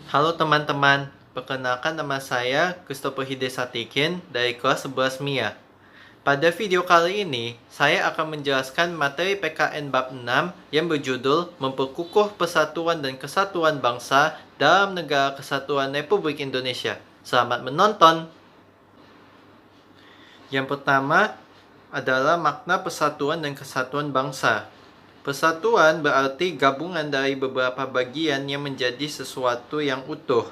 Halo teman-teman, perkenalkan nama saya Christopher Hidesatikin dari kelas 11 MIA. Pada video kali ini, saya akan menjelaskan materi PKN Bab 6 yang berjudul Memperkukuh Persatuan dan Kesatuan Bangsa dalam Negara Kesatuan Republik Indonesia. Selamat menonton! Yang pertama adalah makna persatuan dan kesatuan bangsa. Persatuan berarti gabungan dari beberapa bagian yang menjadi sesuatu yang utuh.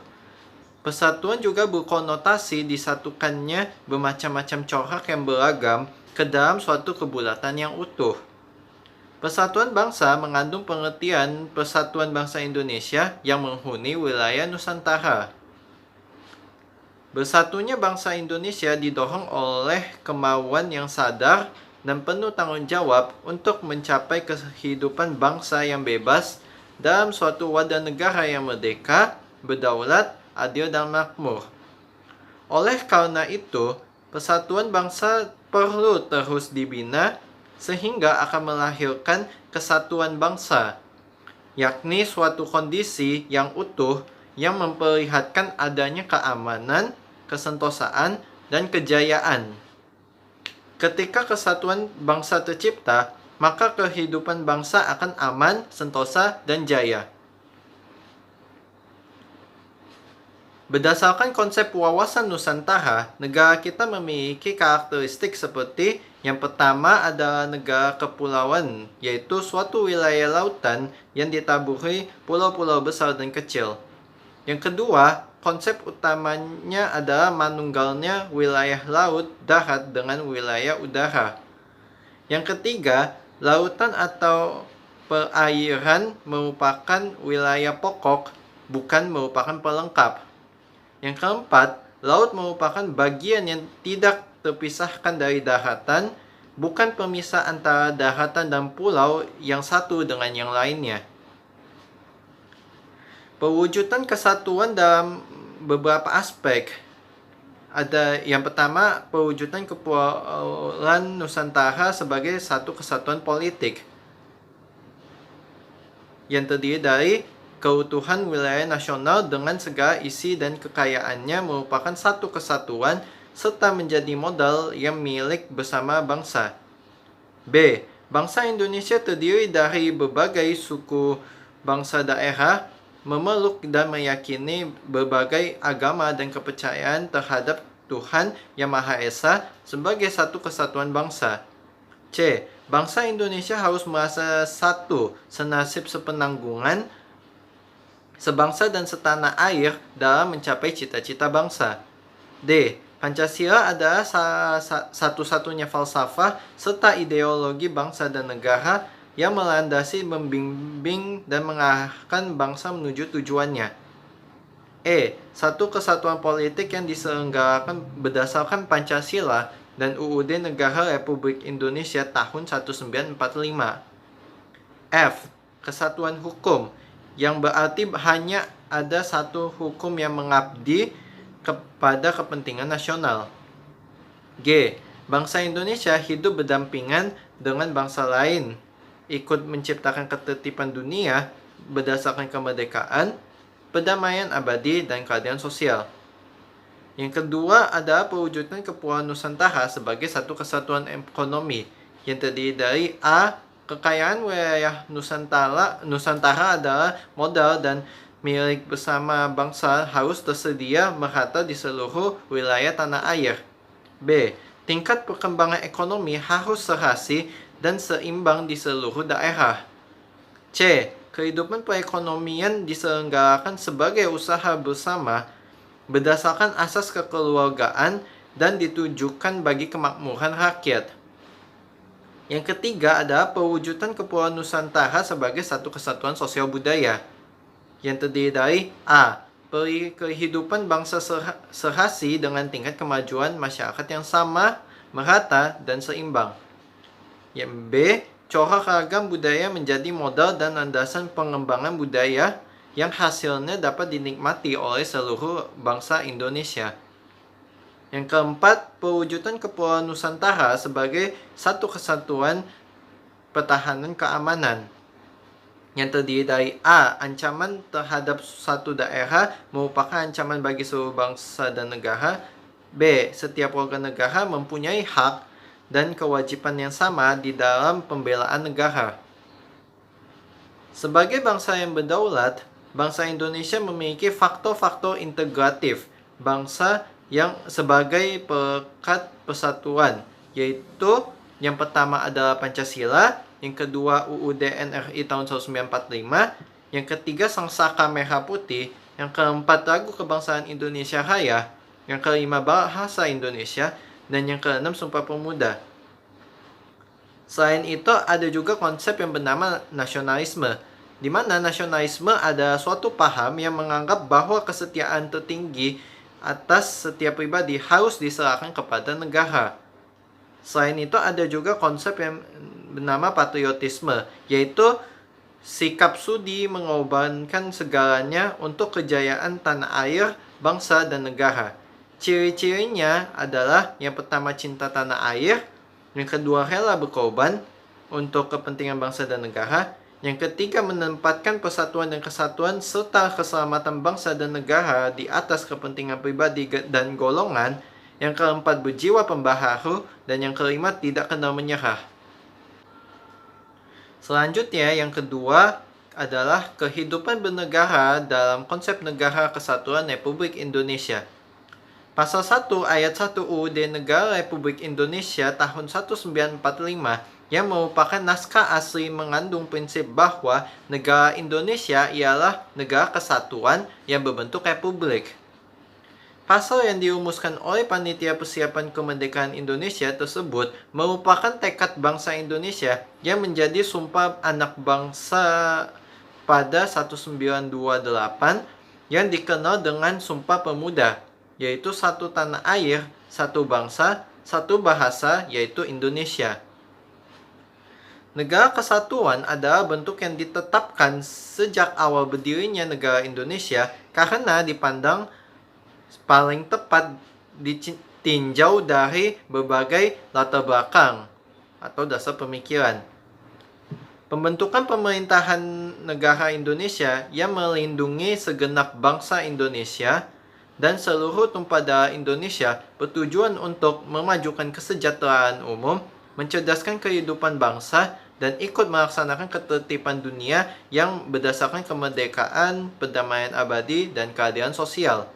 Persatuan juga berkonotasi disatukannya bermacam-macam corak yang beragam ke dalam suatu kebulatan yang utuh. Persatuan bangsa mengandung pengertian Persatuan Bangsa Indonesia yang menghuni wilayah Nusantara. Bersatunya bangsa Indonesia didorong oleh kemauan yang sadar dan penuh tanggung jawab untuk mencapai kehidupan bangsa yang bebas dalam suatu wadah negara yang merdeka, berdaulat, adil dan makmur. Oleh karena itu, persatuan bangsa perlu terus dibina sehingga akan melahirkan kesatuan bangsa, yakni suatu kondisi yang utuh yang memperlihatkan adanya keamanan, kesentosaan, dan kejayaan. Ketika kesatuan bangsa tercipta, maka kehidupan bangsa akan aman, sentosa, dan jaya. Berdasarkan konsep wawasan Nusantara, negara kita memiliki karakteristik seperti yang pertama adalah negara kepulauan, yaitu suatu wilayah lautan yang ditaburi pulau-pulau besar dan kecil. Yang kedua, konsep utamanya adalah manunggalnya wilayah laut darat dengan wilayah udara. Yang ketiga, lautan atau perairan merupakan wilayah pokok, bukan merupakan pelengkap. Yang keempat, laut merupakan bagian yang tidak terpisahkan dari daratan, bukan pemisah antara daratan dan pulau yang satu dengan yang lainnya. Pewujudan kesatuan dalam beberapa aspek. Ada yang pertama, pewujudan Kepulauan Nusantara sebagai satu kesatuan politik yang terdiri dari keutuhan wilayah nasional dengan segala isi dan kekayaannya merupakan satu kesatuan serta menjadi modal yang milik bersama bangsa. B. Bangsa Indonesia terdiri dari berbagai suku bangsa daerah, memeluk dan meyakini berbagai agama dan kepercayaan terhadap Tuhan Yang Maha Esa sebagai satu kesatuan bangsa. C. Bangsa Indonesia harus merasa satu, senasib sepenanggungan, sebangsa dan setanah air dalam mencapai cita-cita bangsa. D. Pancasila adalah satu-satunya falsafah serta ideologi bangsa dan negara yang melandasi, membimbing, dan mengarahkan bangsa menuju tujuannya. E. Satu kesatuan politik yang diselenggarakan berdasarkan Pancasila dan UUD Negara Republik Indonesia tahun 1945. F. Kesatuan hukum, yang berarti hanya ada satu hukum yang mengabdi kepada kepentingan nasional. G. Bangsa Indonesia hidup berdampingan dengan bangsa lain, ikut menciptakan ketertiban dunia berdasarkan kemerdekaan, perdamaian abadi, dan keadilan sosial. Yang kedua adalah pewujudan Kepulauan Nusantara sebagai satu kesatuan ekonomi yang terdiri dari A. Kekayaan wilayah Nusantara adalah modal dan milik bersama bangsa harus tersedia merata di seluruh wilayah tanah air. B. Tingkat perkembangan ekonomi harus serasi dan seimbang di seluruh daerah. C. Kehidupan perekonomian diselenggarakan sebagai usaha bersama berdasarkan asas kekeluargaan dan ditujukan bagi kemakmuran rakyat. Yang ketiga adalah pewujudan Kepulauan Nusantara sebagai satu kesatuan sosial budaya yang terdiri dari A. Kehidupan bangsa serasi dengan tingkat kemajuan masyarakat yang sama, merata, dan seimbang. Yang B. Corak ragam budaya menjadi modal dan landasan pengembangan budaya yang hasilnya dapat dinikmati oleh seluruh bangsa Indonesia. Yang keempat, pewujudan Kepulauan Nusantara sebagai satu kesatuan pertahanan keamanan. yang terdiri dari A. Ancaman terhadap suatu daerah merupakan ancaman bagi seluruh bangsa dan negara. B. Setiap warga negara mempunyai hak dan kewajiban yang sama di dalam pembelaan negara. Sebagai bangsa yang berdaulat, bangsa Indonesia memiliki faktor-faktor integratif bangsa yang sebagai perekat persatuan, yaitu yang pertama adalah Pancasila, yang kedua UUD NRI tahun 1945, yang ketiga Sangsaka Merah Putih, yang keempat Lagu Kebangsaan Indonesia Raya, yang kelima Bahasa Indonesia, dan yang keenam Sumpah Pemuda. Selain itu, ada juga konsep yang bernama nasionalisme, di mana nasionalisme adalah suatu paham yang menganggap bahwa kesetiaan tertinggi atas setiap pribadi harus diserahkan kepada negara. Selain itu, ada juga konsep yang bernama patriotisme, yaitu sikap sudi mengorbankan segalanya untuk kejayaan tanah air, bangsa, dan negara. Ciri-cirinya adalah yang pertama cinta tanah air, yang kedua rela berkorban untuk kepentingan bangsa dan negara, yang ketiga menempatkan persatuan dan kesatuan serta keselamatan bangsa dan negara di atas kepentingan pribadi dan golongan, yang keempat berjiwa pembaharu, dan yang kelima tidak kenal menyerah. Selanjutnya, yang kedua adalah kehidupan bernegara dalam konsep Negara Kesatuan Republik Indonesia. Pasal 1 ayat 1 UUD Negara Republik Indonesia tahun 1945 yang merupakan naskah asli mengandung prinsip bahwa negara Indonesia ialah negara kesatuan yang berbentuk republik. Pasal yang dirumuskan oleh Panitia Persiapan Kemerdekaan Indonesia tersebut merupakan tekad bangsa Indonesia yang menjadi sumpah anak bangsa pada 1928 yang dikenal dengan Sumpah Pemuda, yaitu satu tanah air, satu bangsa, satu bahasa, yaitu Indonesia. Negara Kesatuan adalah bentuk yang ditetapkan sejak awal berdirinya negara Indonesia karena dipandang paling tepat ditinjau dari berbagai latar belakang atau dasar pemikiran. Pembentukan pemerintahan negara Indonesia yang melindungi segenap bangsa Indonesia dan seluruh tumpah darah Indonesia bertujuan untuk memajukan kesejahteraan umum, mencerdaskan kehidupan bangsa, dan ikut melaksanakan ketertiban dunia yang berdasarkan kemerdekaan, perdamaian abadi, dan keadilan sosial.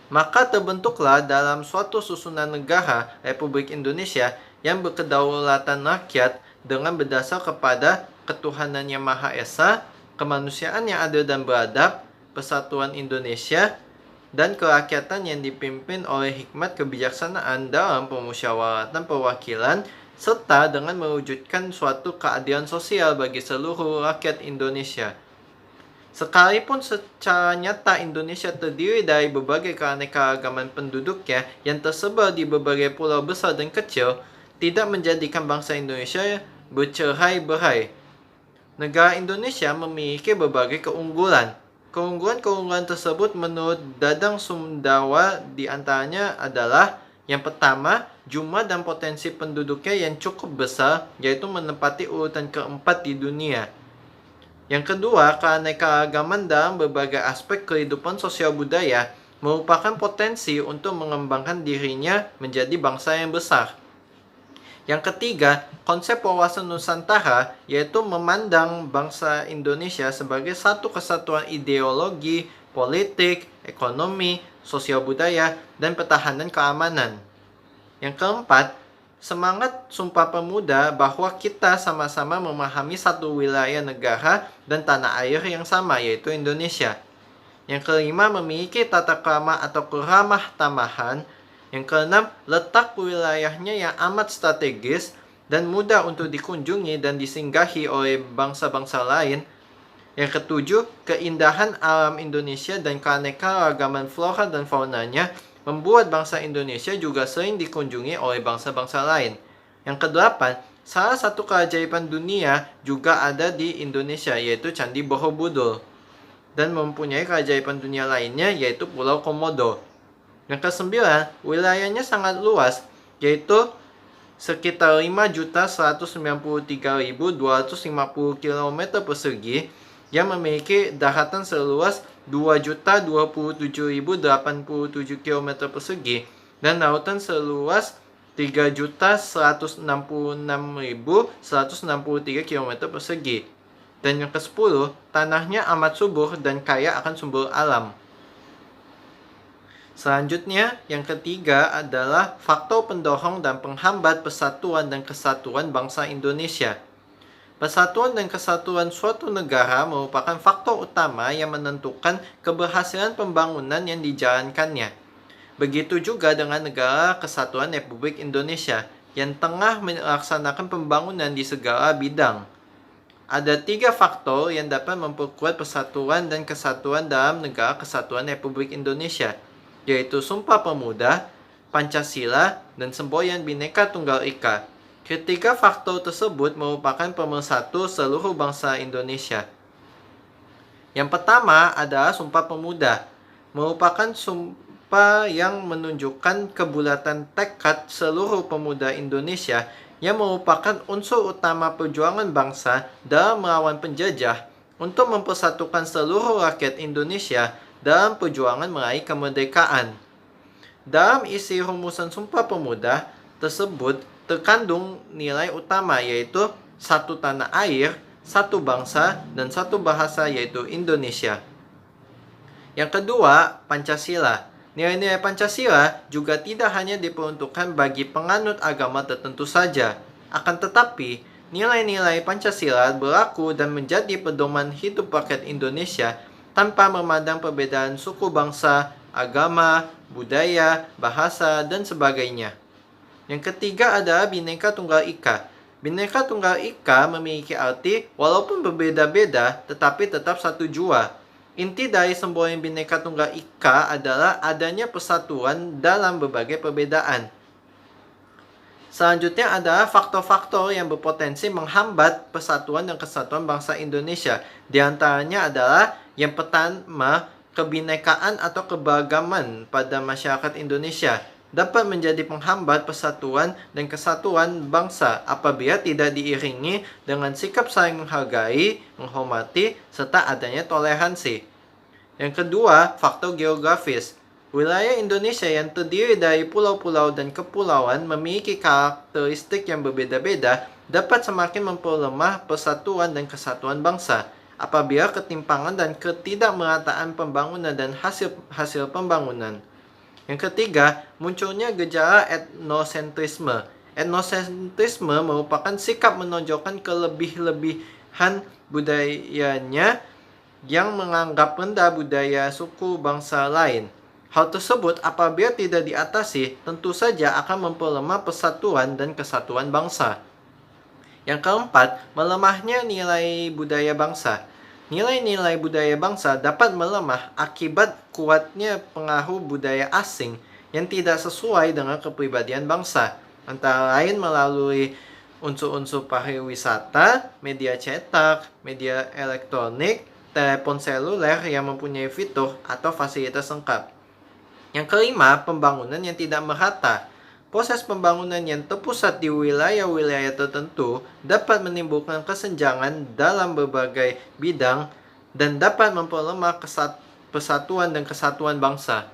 Maka terbentuklah dalam suatu susunan negara Republik Indonesia yang berkedaulatan rakyat dengan berdasar kepada ketuhanan yang Maha Esa, kemanusiaan yang adil dan beradab, persatuan Indonesia, dan kerakyatan yang dipimpin oleh hikmat kebijaksanaan dalam pemusyawaratan perwakilan, serta dengan mewujudkan suatu keadilan sosial bagi seluruh rakyat Indonesia. Sekalipun secara nyata Indonesia terdiri dari berbagai keanekaragaman penduduknya yang tersebar di berbagai pulau besar dan kecil, tidak menjadikan bangsa Indonesia bercerai-berai. Negara Indonesia memiliki berbagai keunggulan. Keunggulan-keunggulan tersebut menurut Dadang Sumdawa diantaranya adalah yang pertama, jumlah dan potensi penduduknya yang cukup besar, yaitu menempati urutan keempat di dunia. Yang kedua, keanekaragaman dalam berbagai aspek kehidupan sosial budaya merupakan potensi untuk mengembangkan dirinya menjadi bangsa yang besar. Yang ketiga, konsep wawasan Nusantara yaitu memandang bangsa Indonesia sebagai satu kesatuan ideologi, politik, ekonomi, sosial budaya, dan pertahanan keamanan. Yang keempat, semangat Sumpah Pemuda bahwa kita sama-sama memahami satu wilayah negara dan tanah air yang sama, yaitu Indonesia. Yang kelima, memiliki tata krama atau keramah tamahan. Yang keenam, letak wilayahnya yang amat strategis dan mudah untuk dikunjungi dan disinggahi oleh bangsa-bangsa lain. Yang ketujuh, keindahan alam Indonesia dan keanekaragaman flora dan faunanya membuat bangsa Indonesia juga sering dikunjungi oleh bangsa-bangsa lain. Yang kedelapan, salah satu keajaiban dunia juga ada di Indonesia, yaitu Candi Borobudur. Dan mempunyai keajaiban dunia lainnya, yaitu Pulau Komodo. Yang kesembilan, wilayahnya sangat luas, yaitu sekitar 5.193.250 km persegi yang memiliki daratan seluas 2.027.087 km persegi dan lautan seluas 3.166.163 km persegi. Dan yang ke-10, tanahnya amat subur dan kaya akan sumber alam. Selanjutnya, yang ketiga adalah faktor pendorong dan penghambat persatuan dan kesatuan bangsa Indonesia. Persatuan dan kesatuan suatu negara merupakan faktor utama yang menentukan keberhasilan pembangunan yang dijalankannya. Begitu juga dengan Negara Kesatuan Republik Indonesia yang tengah melaksanakan pembangunan di segala bidang. Ada 3 faktor yang dapat memperkuat persatuan dan kesatuan dalam Negara Kesatuan Republik Indonesia, yaitu Sumpah Pemuda, Pancasila, dan Semboyan Bhinneka Tunggal Ika. Ketiga faktor tersebut merupakan pemersatu seluruh bangsa Indonesia. Yang pertama adalah Sumpah Pemuda, merupakan sumpah yang menunjukkan kebulatan tekad seluruh pemuda Indonesia yang merupakan unsur utama perjuangan bangsa dalam melawan penjajah untuk mempersatukan seluruh rakyat Indonesia dalam perjuangan meraih kemerdekaan. Dalam isi rumusan Sumpah Pemuda tersebut terkandung nilai utama yaitu satu tanah air, satu bangsa, dan satu bahasa yaitu Indonesia. Yang kedua, Pancasila. Nilai-nilai Pancasila juga tidak hanya diperuntukkan bagi penganut agama tertentu saja. Akan tetapi, nilai-nilai Pancasila berlaku dan menjadi pedoman hidup rakyat Indonesia tanpa memandang perbedaan suku bangsa, agama, budaya, bahasa, dan sebagainya. Yang ketiga adalah Bhinneka Tunggal Ika. Bhinneka Tunggal Ika memiliki arti walaupun berbeda-beda tetapi tetap satu jua. Inti dari semboyan Bhinneka Tunggal Ika adalah adanya persatuan dalam berbagai perbedaan. Selanjutnya adalah faktor-faktor yang berpotensi menghambat persatuan dan kesatuan bangsa Indonesia. Di antaranya adalah yang pertama, kebinekaan atau keberagaman pada masyarakat Indonesia dapat menjadi penghambat persatuan dan kesatuan bangsa apabila tidak diiringi dengan sikap saling menghargai, menghormati, serta adanya toleransi. Yang kedua, faktor geografis. Wilayah Indonesia yang terdiri dari pulau-pulau dan kepulauan memiliki karakteristik yang berbeda-beda dapat semakin memperlemah persatuan dan kesatuan bangsa apabila ketimpangan dan ketidakmerataan pembangunan dan hasil pembangunan. Yang ketiga, munculnya gejala etnosentrisme. Etnosentrisme merupakan sikap menonjolkan kelebih-lebihan budayanya yang menganggap rendah budaya suku bangsa lain. Hal tersebut apabila tidak diatasi, tentu saja akan memperlemah persatuan dan kesatuan bangsa. Yang keempat, melemahnya nilai budaya bangsa. Nilai-nilai budaya bangsa dapat melemah akibat kuatnya pengaruh budaya asing yang tidak sesuai dengan kepribadian bangsa, antara lain melalui unsur-unsur pariwisata, media cetak, media elektronik, telepon seluler yang mempunyai fitur atau fasilitas lengkap. Yang kelima, pembangunan yang tidak merata. Proses pembangunan yang terpusat di wilayah-wilayah tertentu dapat menimbulkan kesenjangan dalam berbagai bidang dan dapat memperlemah persatuan dan kesatuan bangsa.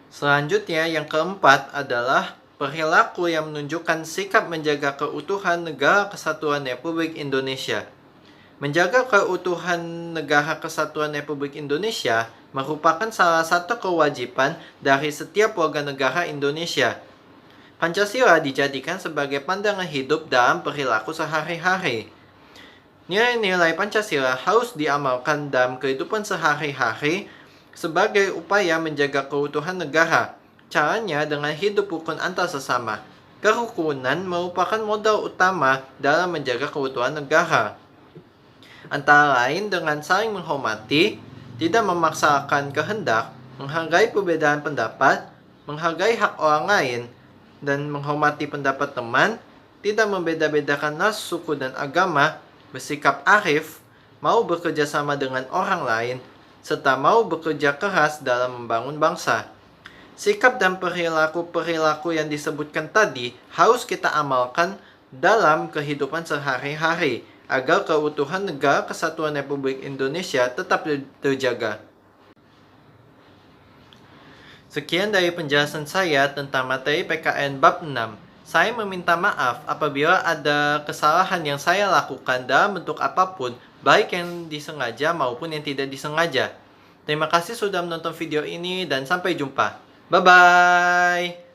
Selanjutnya, yang keempat adalah perilaku yang menunjukkan sikap menjaga keutuhan Negara Kesatuan Republik Indonesia. Menjaga keutuhan Negara Kesatuan Republik Indonesia merupakan salah satu kewajiban dari setiap warga negara Indonesia. Pancasila dijadikan sebagai pandangan hidup dalam perilaku sehari-hari. Nilai-nilai Pancasila harus diamalkan dalam kehidupan sehari-hari sebagai upaya menjaga keutuhan negara. Caranya dengan hidup rukun antar sesama. Kerukunan merupakan modal utama dalam menjaga keutuhan negara. Antara lain dengan saling menghormati, tidak memaksakan kehendak, menghargai perbedaan pendapat, menghargai hak orang lain, dan menghormati pendapat teman, tidak membeda-bedakan ras, suku, dan agama, bersikap arif, mau bekerja sama dengan orang lain, serta mau bekerja keras dalam membangun bangsa. Sikap dan perilaku-perilaku yang disebutkan tadi harus kita amalkan dalam kehidupan sehari-hari agar keutuhan negara kesatuan Republik Indonesia tetap terjaga. Sekian dari penjelasan saya tentang materi PKN bab 6. Saya meminta maaf apabila ada kesalahan yang saya lakukan dalam bentuk apapun, baik yang disengaja maupun yang tidak disengaja. Terima kasih sudah menonton video ini dan sampai jumpa. Bye-bye!